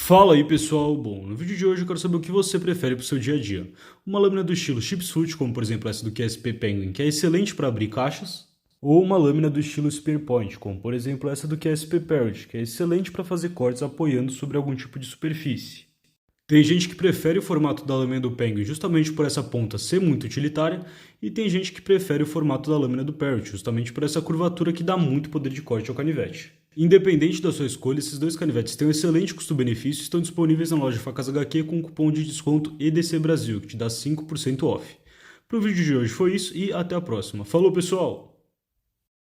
Fala aí pessoal, bom, no vídeo de hoje eu quero saber o que você prefere para o seu dia a dia. Uma lâmina do estilo Chipsfoot, como por exemplo essa do QSP Penguin, que é excelente para abrir caixas, ou uma lâmina do estilo Spearpoint, como por exemplo essa do QSP Parrot, que é excelente para fazer cortes apoiando sobre algum tipo de superfície. Tem gente que prefere o formato da lâmina do Penguin justamente por essa ponta ser muito utilitária, e tem gente que prefere o formato da lâmina do Parrot justamente por essa curvatura que dá muito poder de corte ao canivete. Independente da sua escolha, esses dois canivetes têm um excelente custo-benefício e estão disponíveis na loja Facas HQ com o cupom de desconto EDC Brasil, que te dá 5% off. Pro vídeo de hoje foi isso e até a próxima. Falou pessoal!